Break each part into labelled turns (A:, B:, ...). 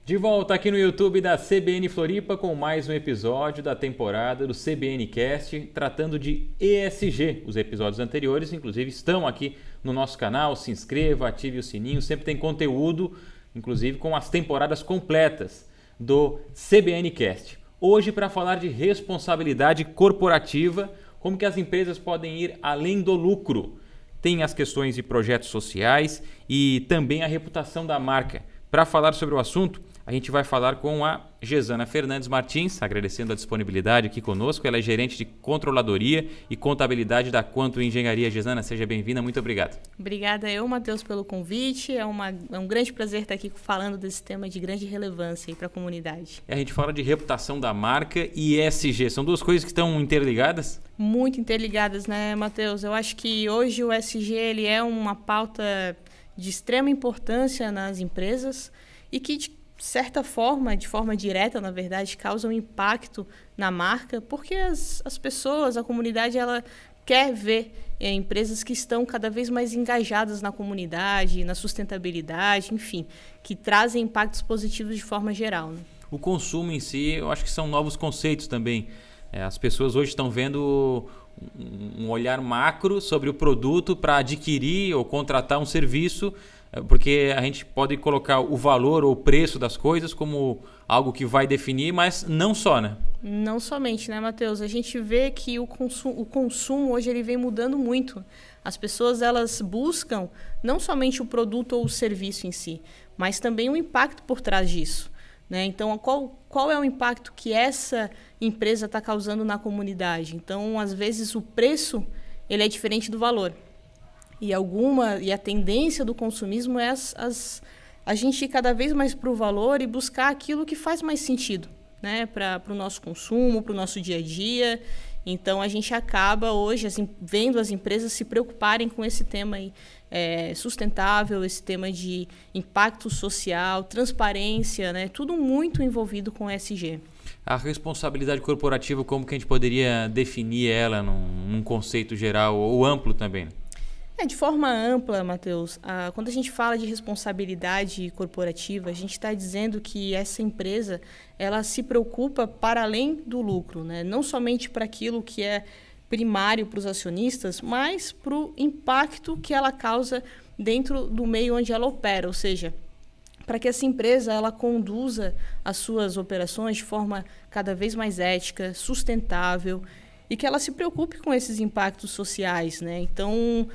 A: De volta aqui no YouTube da CBN Floripa com mais um episódio da temporada do CBN Cast, tratando de ESG. Os episódios anteriores, inclusive, estão aqui no nosso canal. Se inscreva, ative o sininho, sempre tem conteúdo, inclusive com as temporadas completas do CBN Cast. Hoje, para falar de responsabilidade corporativa, como que as empresas podem ir além do lucro. Tem as questões de projetos sociais e também a reputação da marca. Para falar sobre o assunto, a gente vai falar com a Gesana Fernandes Martins, agradecendo a disponibilidade aqui conosco. Ela é gerente de controladoria e contabilidade da Quantum Engenharia. Gesana, seja bem-vinda, muito obrigado.
B: Obrigada eu, Matheus, pelo convite. É um grande prazer estar aqui falando desse tema de grande relevância para a comunidade.
A: A gente fala de reputação da marca e ESG. São duas coisas que estão interligadas?
B: Muito interligadas, né, Matheus? Eu acho que hoje o ESG ele é uma pauta de extrema importância nas empresas e que, de certa forma, de forma direta, na verdade, causa um impacto na marca, porque as pessoas, a comunidade, ela quer ver empresas que estão cada vez mais engajadas na comunidade, na sustentabilidade, enfim, que trazem impactos positivos de forma geral, né?
A: O consumo em si, eu acho que são novos conceitos também. As pessoas hoje estão vendo um olhar macro sobre o produto para adquirir ou contratar um serviço, porque a gente pode colocar o valor ou o preço das coisas como algo que vai definir, mas não só, né?
B: Não somente, né, Matheus? A gente vê que o consumo hoje ele vem mudando muito. As pessoas elas buscam não somente o produto ou o serviço em si, mas também o impacto por trás disso, né? Então, qual é o impacto que essa empresa está causando na comunidade? Então, às vezes, o preço ele é diferente do valor. E a tendência do consumismo é a gente ir cada vez mais para o valor e buscar aquilo que faz mais sentido, né? Para o nosso consumo, para o nosso dia a dia. Então, a gente acaba hoje vendo as empresas se preocuparem com esse tema aí, sustentável, esse tema de impacto social, transparência, né? Tudo muito envolvido com ESG.
A: A responsabilidade corporativa, como que a gente poderia definir ela num conceito geral ou amplo também?
B: De forma ampla, Matheus, quando a gente fala de responsabilidade corporativa, a gente está dizendo que essa empresa ela se preocupa para além do lucro, né? Não somente para aquilo que é primário para os acionistas, mas para o impacto que ela causa dentro do meio onde ela opera, ou seja, para que essa empresa ela conduza as suas operações de forma cada vez mais ética, sustentável e que ela se preocupe com esses impactos sociais, né? Então,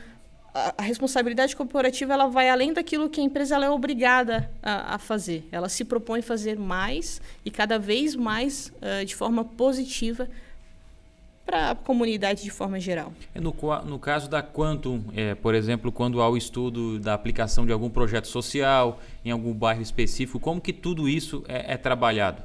B: a responsabilidade corporativa ela vai além daquilo que a empresa ela é obrigada a fazer. Ela se propõe fazer mais e cada vez mais de forma positiva para a comunidade de forma geral.
A: No caso da Quantum, por exemplo, quando há o estudo da aplicação de algum projeto social em algum bairro específico, como que tudo isso é trabalhado?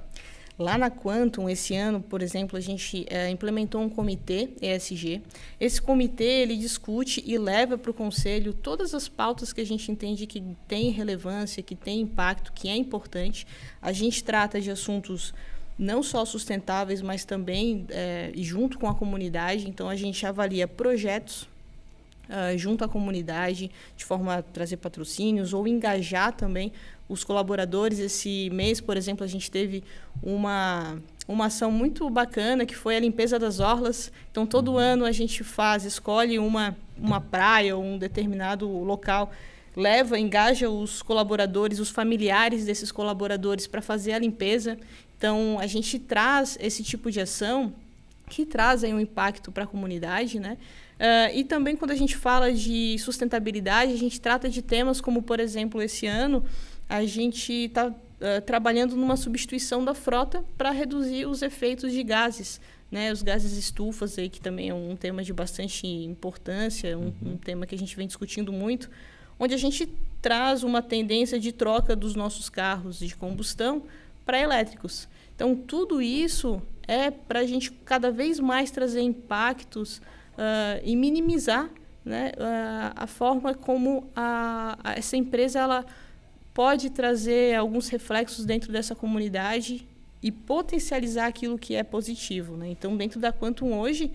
B: Lá na Quantum, esse ano, por exemplo, a gente implementou um comitê ESG. Esse comitê ele discute e leva para o conselho todas as pautas que a gente entende que tem relevância, que tem impacto, que é importante. A gente trata de assuntos não só sustentáveis, mas também junto com a comunidade. Então, a gente avalia projetos junto à comunidade, de forma a trazer patrocínios ou engajar também os colaboradores. Esse mês, por exemplo, a gente teve uma ação muito bacana, que foi a limpeza das orlas. Então, todo ano a gente escolhe uma praia ou um determinado local, engaja os colaboradores, os familiares desses colaboradores para fazer a limpeza. Então, a gente traz esse tipo de ação que trazem um impacto para a comunidade, né? E também, quando a gente fala de sustentabilidade, a gente trata de temas como, por exemplo, esse ano, a gente está trabalhando numa substituição da frota para reduzir os efeitos de gases, né? Os gases estufas, aí, que também é um tema de bastante importância, um tema que a gente vem discutindo muito, onde a gente traz uma tendência de troca dos nossos carros de combustão para elétricos. Então, tudo isso é para a gente cada vez mais trazer impactos e minimizar, né, a forma como essa empresa ela pode trazer alguns reflexos dentro dessa comunidade e potencializar aquilo que é positivo, né? Então, dentro da Quantum hoje,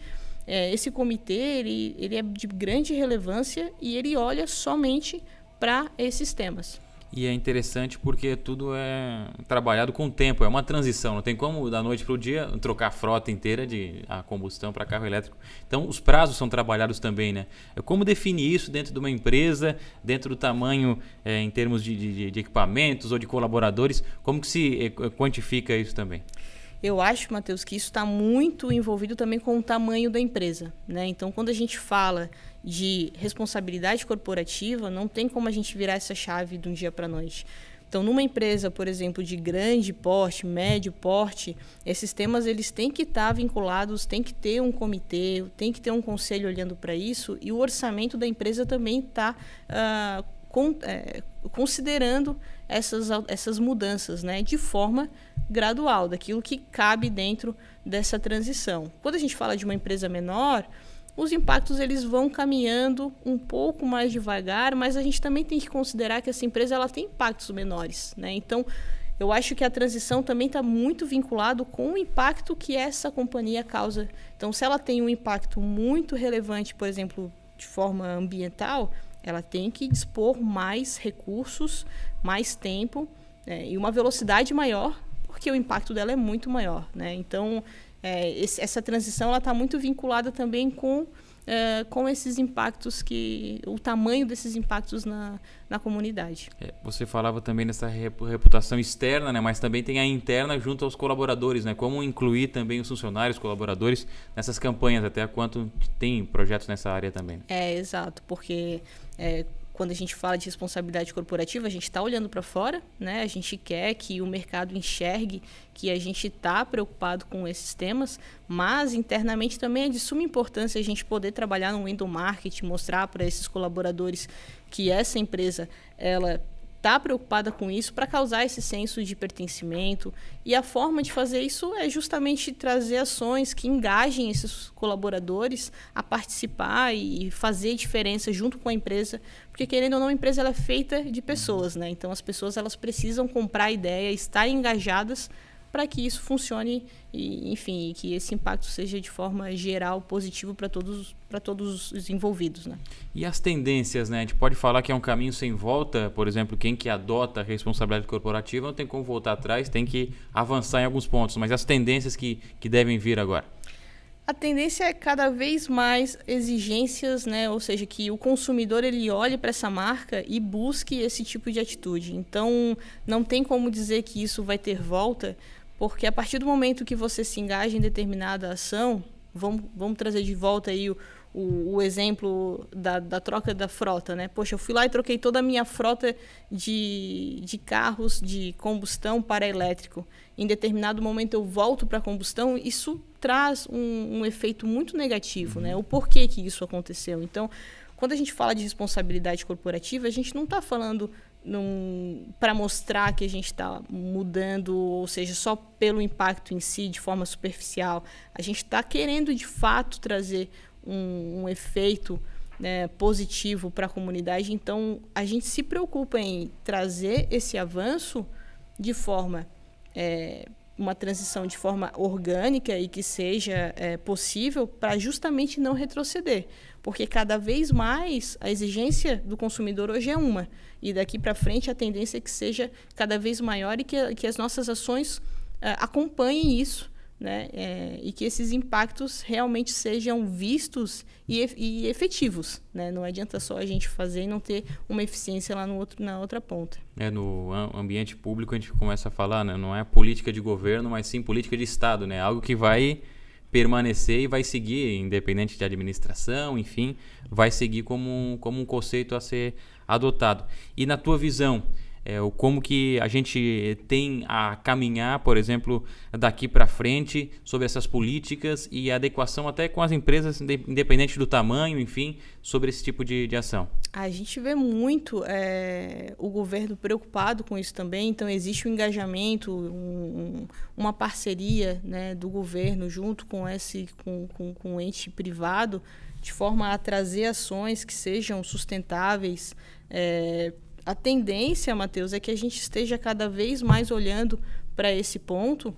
B: esse comitê ele é de grande relevância e ele olha somente para esses temas.
A: E é interessante porque tudo é trabalhado com o tempo, é uma transição, não tem como da noite para o dia trocar a frota inteira de a combustão para carro elétrico. Então os prazos são trabalhados também, né? Como definir isso dentro de uma empresa, dentro do tamanho em termos de equipamentos ou de colaboradores, como que se quantifica isso também?
B: Eu acho, Matheus, que isso está muito envolvido também com o tamanho da empresa, né? Então, quando a gente fala de responsabilidade corporativa, não tem como a gente virar essa chave de um dia para a noite. Então, numa empresa, por exemplo, de grande porte, médio porte, esses temas eles têm que estar vinculados, tem que ter um comitê, tem que ter um conselho olhando para isso, e o orçamento da empresa também está considerando essas mudanças, né, de forma gradual, daquilo que cabe dentro dessa transição. Quando a gente fala de uma empresa menor, os impactos eles vão caminhando um pouco mais devagar, mas a gente também tem que considerar que essa empresa ela tem impactos menores, né? Então, eu acho que a transição também está muito vinculado com o impacto que essa companhia causa. Então, se ela tem um impacto muito relevante, por exemplo, de forma ambiental, ela tem que dispor mais recursos, mais tempo, né, e uma velocidade maior, porque o impacto dela é muito maior, né? Então, essa transição está muito vinculada também com esses impactos, o tamanho desses impactos na comunidade.
A: Você falava também nessa reputação externa, né? Mas também tem a interna junto aos colaboradores, né? Como incluir também os funcionários, colaboradores nessas campanhas, até quanto tem projetos nessa área também.
B: Exato, porque quando a gente fala de responsabilidade corporativa, a gente está olhando para fora, né? A gente quer que o mercado enxergue que a gente está preocupado com esses temas, mas internamente também é de suma importância a gente poder trabalhar no window marketing, mostrar para esses colaboradores que essa empresa ela está preocupada com isso para causar esse senso de pertencimento. E a forma de fazer isso é justamente trazer ações que engajem esses colaboradores a participar e fazer diferença junto com a empresa, porque querendo ou não, a empresa ela é feita de pessoas, né? Então as pessoas elas precisam comprar a ideia, estar engajadas para que isso funcione e, enfim, que esse impacto seja de forma geral positivo para todos os envolvidos, né?
A: E as tendências, né? A gente pode falar que é um caminho sem volta, por exemplo, quem que adota a responsabilidade corporativa não tem como voltar atrás, tem que avançar em alguns pontos, mas as tendências que devem vir agora?
B: A tendência é cada vez mais exigências, né? Ou seja, que o consumidor ele olhe para essa marca e busque esse tipo de atitude. Então, não tem como dizer que isso vai ter volta, porque a partir do momento que você se engaja em determinada ação, vamos trazer de volta aí o exemplo da troca da frota, né? Poxa, eu fui lá e troquei toda a minha frota de carros de combustão para elétrico. Em determinado momento eu volto para a combustão, isso traz um efeito muito negativo, né? O porquê que isso aconteceu. Então, quando a gente fala de responsabilidade corporativa, a gente não está falando para mostrar que a gente está mudando, ou seja, só pelo impacto em si, de forma superficial. A gente está querendo, de fato, trazer um efeito, né, positivo para a comunidade. Então, a gente se preocupa em trazer esse avanço de forma, uma transição de forma orgânica e que seja possível para justamente não retroceder. Porque cada vez mais a exigência do consumidor hoje é uma. E daqui para frente a tendência é que seja cada vez maior e que as nossas ações acompanhem isso, né? E que esses impactos realmente sejam vistos e efetivos, né? Não adianta só a gente fazer e não ter uma eficiência lá na outra ponta.
A: No ambiente público a gente começa a falar, né? Não é política de governo, mas sim política de Estado, né? Algo que vai permanecer e vai seguir, independente de administração, enfim, vai seguir como um conceito a ser adotado. E na tua visão, como que a gente tem a caminhar, por exemplo, daqui para frente sobre essas políticas e a adequação até com as empresas, independente do tamanho, enfim, sobre esse tipo de ação?
B: A gente vê muito o governo preocupado com isso também, então existe um engajamento, uma parceria, né, do governo junto com o ente privado, de forma a trazer ações que sejam sustentáveis. A tendência, Matheus, é que a gente esteja cada vez mais olhando para esse ponto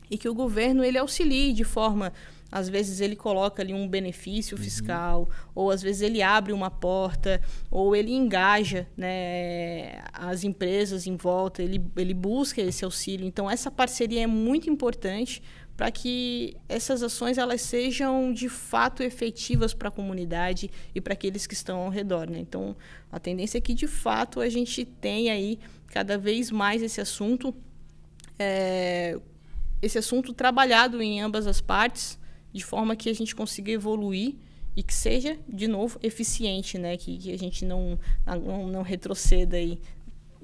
B: e que o governo ele auxilie de forma às vezes ele coloca ali um benefício fiscal, ou às vezes ele abre uma porta, ou ele engaja, né, as empresas em volta, ele busca esse auxílio. Então, essa parceria é muito importante para que essas ações elas sejam de fato efetivas para a comunidade e para aqueles que estão ao redor, né? Então, a tendência é que, de fato, a gente tenha aí cada vez mais esse assunto trabalhado em ambas as partes, de forma que a gente consiga evoluir e que seja, de novo, eficiente, né? Que a gente não retroceda aí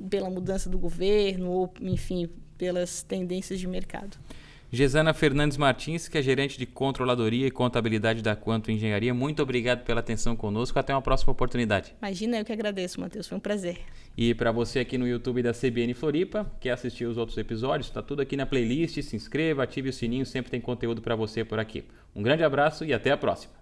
B: pela mudança do governo ou, enfim, pelas tendências de mercado.
A: Gesana Fernandes Martins, que é gerente de controladoria e contabilidade da Quantum Engenharia, muito obrigado pela atenção conosco. Até uma próxima oportunidade.
B: Imagina, eu que agradeço, Matheus. Foi um prazer.
A: E para você aqui no YouTube da CBN Floripa, quer assistir os outros episódios, está tudo aqui na playlist. Se inscreva, ative o sininho, sempre tem conteúdo para você por aqui. Um grande abraço e até a próxima.